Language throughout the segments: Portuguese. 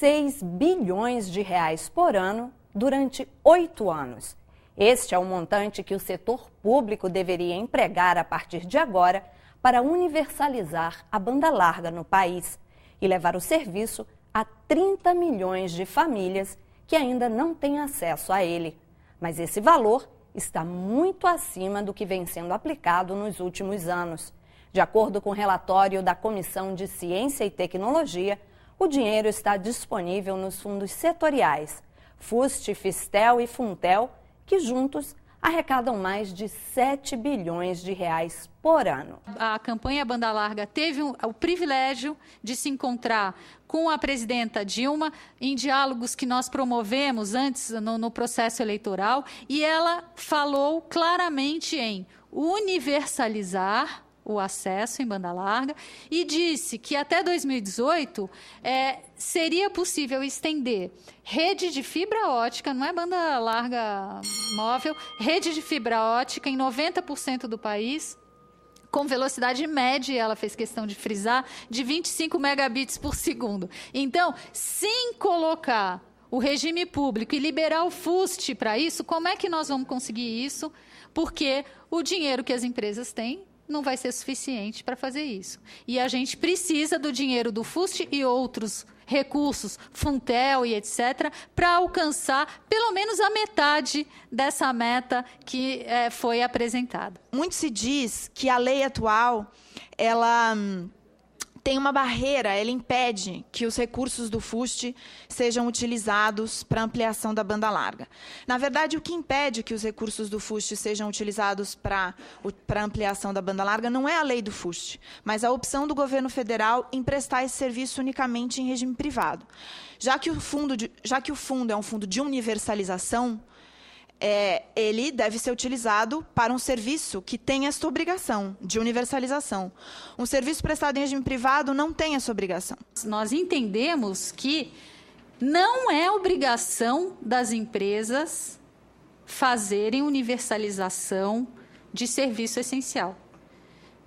6 bilhões de reais por ano durante 8 anos. Este é o montante que o setor público deveria empregar a partir de agora para universalizar a banda larga no país e levar o serviço a 30 milhões de famílias que ainda não têm acesso a ele. Mas esse valor está muito acima do que vem sendo aplicado nos últimos anos. De acordo com o relatório da Comissão de Ciência e Tecnologia, o dinheiro está disponível nos fundos setoriais, FUST, Fistel e Funtel, que juntos arrecadam mais de 7 bilhões de reais por ano. A campanha Banda Larga teve o privilégio de se encontrar com a presidenta Dilma em diálogos que nós promovemos antes no processo eleitoral, e ela falou claramente em universalizar o acesso em banda larga e disse que até 2018 seria possível estender rede de fibra ótica, não é banda larga móvel, rede de fibra ótica em 90% do país, com velocidade média, ela fez questão de frisar, de 25 megabits por segundo. Então, sem colocar o regime público e liberar o FUST para isso, como é que nós vamos conseguir isso? Porque o dinheiro que as empresas têm não vai ser suficiente para fazer isso. E a gente precisa do dinheiro do FUST e outros recursos, Funtel e etc., para alcançar pelo menos a metade dessa meta que foi apresentada. Muito se diz que a lei atual, ela tem uma barreira, ela impede que os recursos do FUST sejam utilizados para ampliação da banda larga. Na verdade, o que impede que os recursos do FUST sejam utilizados para ampliação da banda larga não é a lei do FUST, mas a opção do governo federal em prestar esse serviço unicamente em regime privado. Já que o fundo é um fundo de universalização, ele deve ser utilizado para um serviço que tem esta obrigação de universalização. Um serviço prestado em regime privado não tem essa obrigação. Nós entendemos que não é obrigação das empresas fazerem universalização de serviço essencial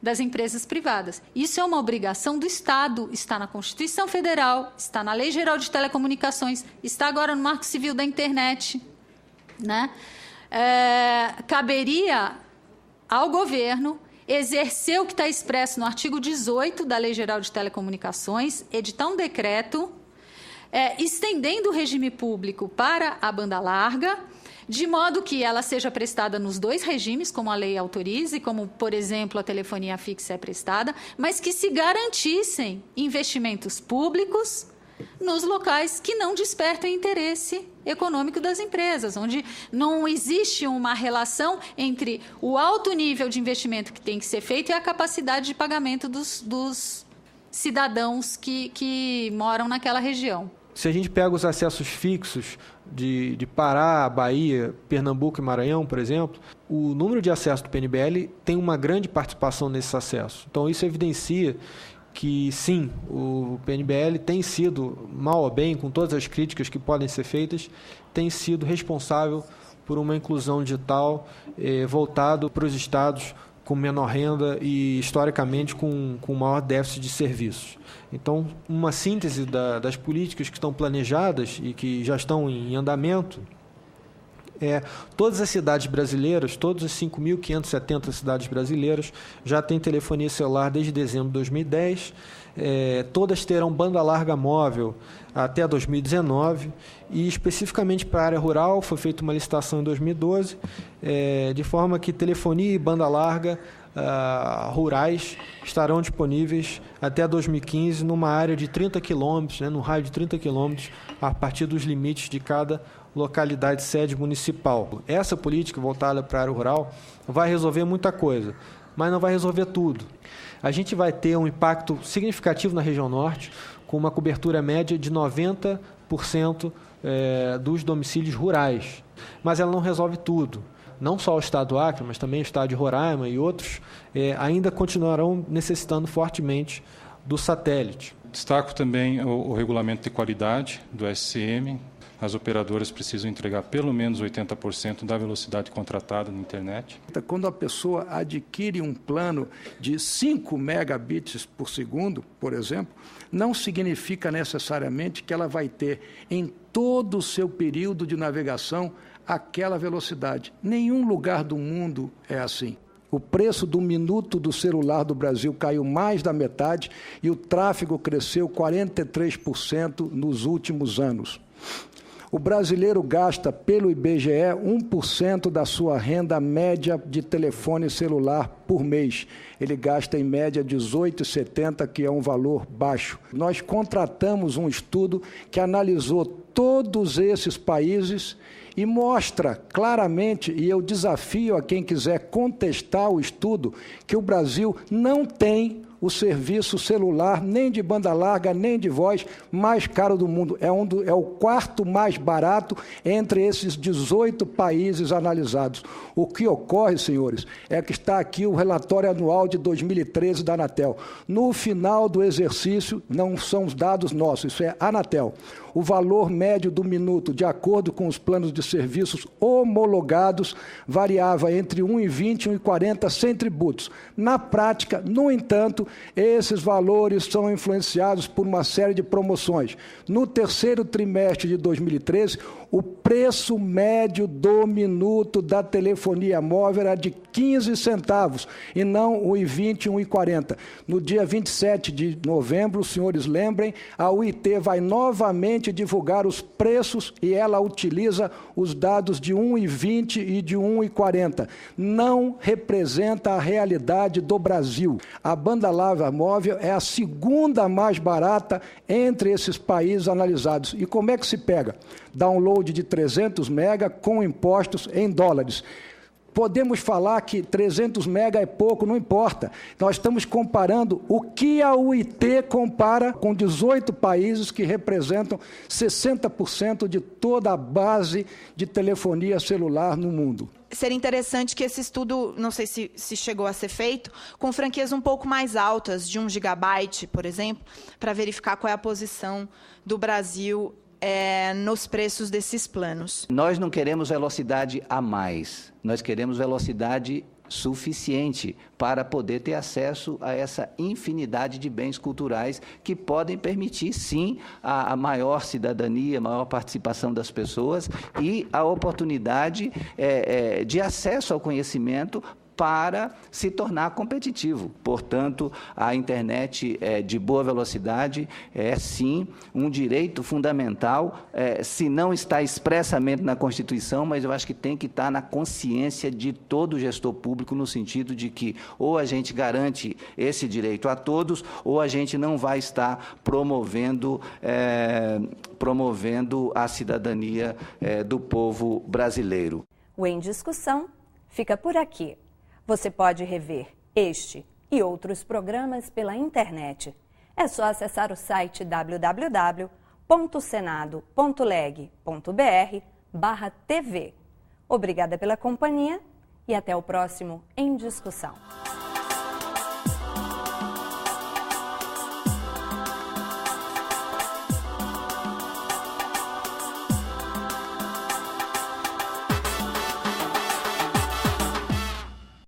das empresas privadas. Isso é uma obrigação do Estado, está na Constituição Federal, está na Lei Geral de Telecomunicações, está agora no Marco Civil da Internet. Né? Caberia ao governo exercer o que está expresso no artigo 18 da Lei Geral de Telecomunicações, editar um decreto estendendo o regime público para a banda larga, de modo que ela seja prestada nos dois regimes, como a lei autorize, como, por exemplo, a telefonia fixa é prestada, mas que se garantissem investimentos públicos nos locais que não despertam interesse econômico das empresas, onde não existe uma relação entre o alto nível de investimento que tem que ser feito e a capacidade de pagamento dos cidadãos que moram naquela região. Se a gente pega os acessos fixos de Pará, Bahia, Pernambuco e Maranhão, por exemplo, o número de acessos do PNBL tem uma grande participação nesses acessos. Então, isso evidencia que, sim, o PNBL tem sido, mal ou bem, com todas as críticas que podem ser feitas, tem sido responsável por uma inclusão digital voltado para os estados com menor renda e, historicamente, com maior déficit de serviços. Então, uma síntese das políticas que estão planejadas e que já estão em andamento todas as cidades brasileiras, todas as 5.570 cidades brasileiras já têm telefonia celular desde dezembro de 2010, todas terão banda larga móvel até 2019 e, especificamente para a área rural, foi feita uma licitação em 2012, de forma que telefonia e banda larga rurais estarão disponíveis até 2015 numa área de 30 quilômetros, no raio de 30 quilômetros, a partir dos limites de cada localidade sede municipal. Essa política voltada para a área rural vai resolver muita coisa, mas não vai resolver tudo. A gente vai ter um impacto significativo na região norte, com uma cobertura média de 90% dos domicílios rurais. Mas ela não resolve tudo. Não só o estado do Acre, mas também o estado de Roraima e outros ainda continuarão necessitando fortemente do satélite. Destaco também o regulamento de qualidade do SCM, as operadoras precisam entregar pelo menos 80% da velocidade contratada na internet. Quando a pessoa adquire um plano de 5 megabits por segundo, por exemplo, não significa necessariamente que ela vai ter em todo o seu período de navegação aquela velocidade. Nenhum lugar do mundo é assim. O preço do minuto do celular do Brasil caiu mais da metade e o tráfego cresceu 43% nos últimos anos. O brasileiro gasta, pelo IBGE, 1% da sua renda média de telefone celular por mês. Ele gasta, em média, R$ 18,70, que é um valor baixo. Nós contratamos um estudo que analisou todos esses países e mostra claramente, e eu desafio a quem quiser contestar o estudo, que o Brasil não tem o serviço celular, nem de banda larga, nem de voz, mais caro do mundo. É o quarto mais barato entre esses 18 países analisados. O que ocorre, senhores, é que está aqui o relatório anual de 2013 da Anatel. No final do exercício, não são os dados nossos, isso é Anatel. O valor médio do minuto, de acordo com os planos de serviços homologados, variava entre 1,20 e 1,40 sem tributos. Na prática, no entanto, esses valores são influenciados por uma série de promoções. No terceiro trimestre de 2013, o preço médio do minuto da telefonia móvel era de 15 centavos e não 1,20, 1,40. No dia 27 de novembro, os senhores lembrem, a UIT vai novamente divulgar os preços e ela utiliza os dados de 1,20 e de 1,40. Não representa a realidade do Brasil. A banda larga móvel é a segunda mais barata entre esses países analisados. E como é que se pega? Download de 300 mega com impostos em dólares. Podemos falar que 300 mega é pouco, não importa. Nós estamos comparando o que a UIT compara com 18 países que representam 60% de toda a base de telefonia celular no mundo. Seria interessante que esse estudo, não sei se chegou a ser feito, com franquias um pouco mais altas, de 1 gigabyte, por exemplo, para verificar qual é a posição do Brasil nos preços desses planos. Nós não queremos velocidade a mais, nós queremos velocidade suficiente para poder ter acesso a essa infinidade de bens culturais que podem permitir, sim, a maior cidadania, a maior participação das pessoas e a oportunidade de acesso ao conhecimento para se tornar competitivo. Portanto, a internet de boa velocidade é, sim, um direito fundamental, se não está expressamente na Constituição, mas eu acho que tem que estar na consciência de todo gestor público, no sentido de que ou a gente garante esse direito a todos, ou a gente não vai estar promovendo a cidadania do povo brasileiro. O Em Discussão fica por aqui. Você pode rever este e outros programas pela internet. É só acessar o site www.senado.leg.br/TV. Obrigada pela companhia e até o próximo Em Discussão.